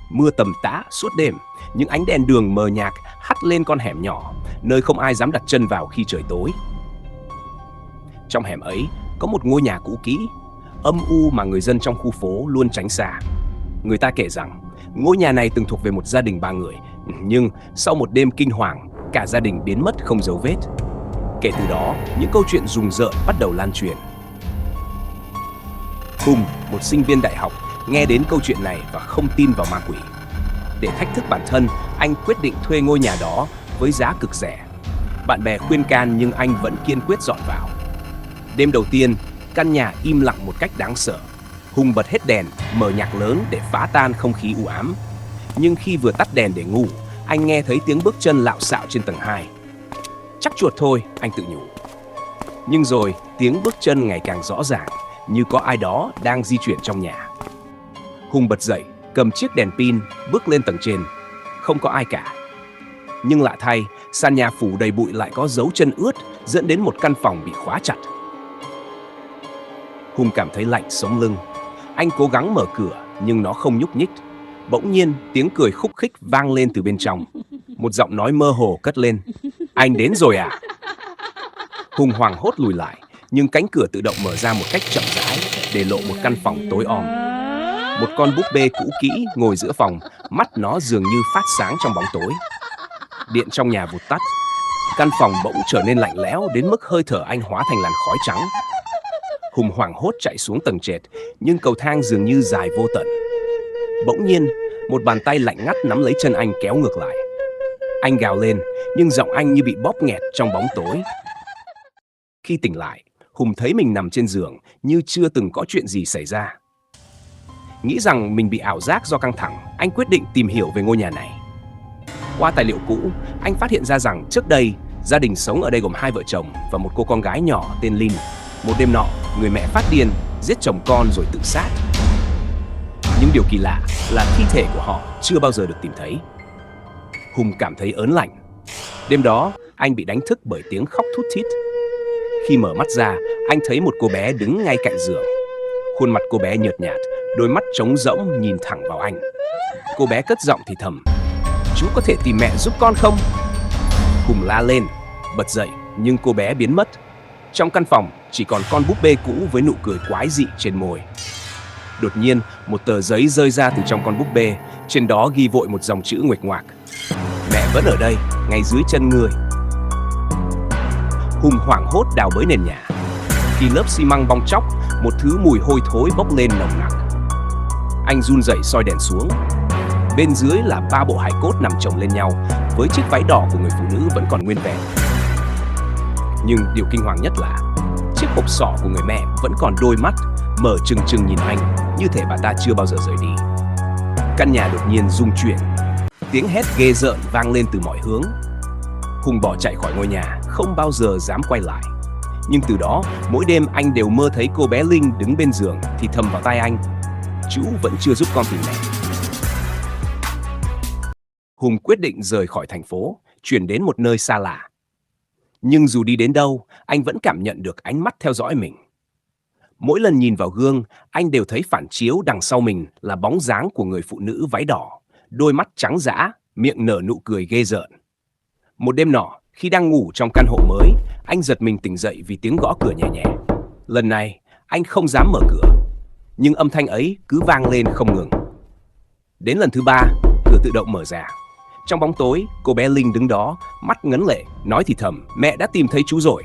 Mưa tầm tã suốt đêm, những ánh đèn đường mờ nhạt hắt lên con hẻm nhỏ, nơi không ai dám đặt chân vào khi trời tối. Trong hẻm ấy có một ngôi nhà cũ kỹ, âm u mà người dân trong khu phố luôn tránh xa. Người ta kể rằng ngôi nhà này từng thuộc về một gia đình 3 người, nhưng sau một đêm kinh hoàng, cả gia đình biến mất không dấu vết. Kể từ đó, những câu chuyện rùng rợn bắt đầu lan truyền. Hùng, một sinh viên đại học, nghe đến câu chuyện này và không tin vào ma quỷ. Để thách thức bản thân, anh quyết định thuê ngôi nhà đó với giá cực rẻ. Bạn bè khuyên can nhưng anh vẫn kiên quyết dọn vào. Đêm đầu tiên, căn nhà im lặng một cách đáng sợ. Hùng bật hết đèn, mở nhạc lớn để phá tan không khí u ám. Nhưng khi vừa tắt đèn để ngủ, anh nghe thấy tiếng bước chân lạo xạo trên tầng 2. Chắc chuột thôi, anh tự nhủ. Nhưng rồi, tiếng bước chân ngày càng rõ ràng, như có ai đó đang di chuyển trong nhà. Hùng bật dậy, cầm chiếc đèn pin, bước lên tầng trên. Không có ai cả. Nhưng lạ thay, sàn nhà phủ đầy bụi lại có dấu chân ướt, dẫn đến một căn phòng bị khóa chặt. Hùng cảm thấy lạnh sống lưng. Anh cố gắng mở cửa, nhưng nó không nhúc nhích. Bỗng nhiên, tiếng cười khúc khích vang lên từ bên trong. Một giọng nói mơ hồ cất lên. Anh đến rồi à? Hùng hoảng hốt lùi lại, nhưng cánh cửa tự động mở ra một cách chậm rãi, để lộ một căn phòng tối om. Một con búp bê cũ kỹ ngồi giữa phòng, mắt nó dường như phát sáng trong bóng tối. Điện trong nhà vụt tắt. Căn phòng bỗng trở nên lạnh lẽo đến mức hơi thở anh hóa thành làn khói trắng. Hùng hoảng hốt chạy xuống tầng trệt, nhưng cầu thang dường như dài vô tận. Bỗng nhiên, một bàn tay lạnh ngắt nắm lấy chân anh kéo ngược lại. Anh gào lên, nhưng giọng anh như bị bóp nghẹt trong bóng tối. Khi tỉnh lại, Hùng thấy mình nằm trên giường như chưa từng có chuyện gì xảy ra. Nghĩ rằng mình bị ảo giác do căng thẳng, anh quyết định tìm hiểu về ngôi nhà này. Qua tài liệu cũ, anh phát hiện ra rằng trước đây, gia đình sống ở đây gồm 2 vợ chồng và một cô con gái nhỏ tên Linh. Một đêm nọ, người mẹ phát điên, giết chồng con rồi tự sát. Nhưng điều kỳ lạ là thi thể của họ chưa bao giờ được tìm thấy. Hùng cảm thấy ớn lạnh. Đêm đó, anh bị đánh thức bởi tiếng khóc thút thít. Khi mở mắt ra, anh thấy một cô bé đứng ngay cạnh giường. Khuôn mặt cô bé nhợt nhạt, đôi mắt trống rỗng nhìn thẳng vào anh. Cô bé cất giọng thì thầm. Chú có thể tìm mẹ giúp con không? Hùng la lên, bật dậy, nhưng cô bé biến mất. Trong căn phòng chỉ còn con búp bê cũ với nụ cười quái dị trên môi. Đột nhiên, một tờ giấy rơi ra từ trong con búp bê, trên đó ghi vội một dòng chữ nguệch ngoạc. Mẹ vẫn ở đây, ngay dưới chân người. Hùng hoảng hốt đào bới nền nhà. Khi lớp xi măng bong tróc, một thứ mùi hôi thối bốc lên nồng nặc. Anh run rẩy soi đèn xuống. Bên dưới là 3 bộ hài cốt nằm chồng lên nhau, với chiếc váy đỏ của người phụ nữ vẫn còn nguyên vẹn. Nhưng điều kinh hoàng nhất là chiếc hộp sọ của người mẹ vẫn còn đôi mắt mở trừng trừng nhìn anh, như thể bà ta chưa bao giờ rời đi. Căn nhà đột nhiên rung chuyển. Tiếng hét ghê rợn vang lên từ mọi hướng. Hùng bỏ chạy khỏi ngôi nhà, không bao giờ dám quay lại. Nhưng từ đó, mỗi đêm anh đều mơ thấy cô bé Linh đứng bên giường thì thầm vào tai anh. Chú vẫn chưa giúp con tìm mẹ. Hùng quyết định rời khỏi thành phố, chuyển đến một nơi xa lạ. Nhưng dù đi đến đâu, anh vẫn cảm nhận được ánh mắt theo dõi mình. Mỗi lần nhìn vào gương, anh đều thấy phản chiếu đằng sau mình là bóng dáng của người phụ nữ váy đỏ, đôi mắt trắng dã, miệng nở nụ cười ghê rợn. Một đêm nọ, khi đang ngủ trong căn hộ mới, anh giật mình tỉnh dậy vì tiếng gõ cửa nhẹ nhẹ. Lần này, anh không dám mở cửa, nhưng âm thanh ấy cứ vang lên không ngừng. Đến lần thứ 3, cửa tự động mở ra. Trong bóng tối, cô bé Linh đứng đó, mắt ngấn lệ, nói thì thầm, mẹ đã tìm thấy chú rồi.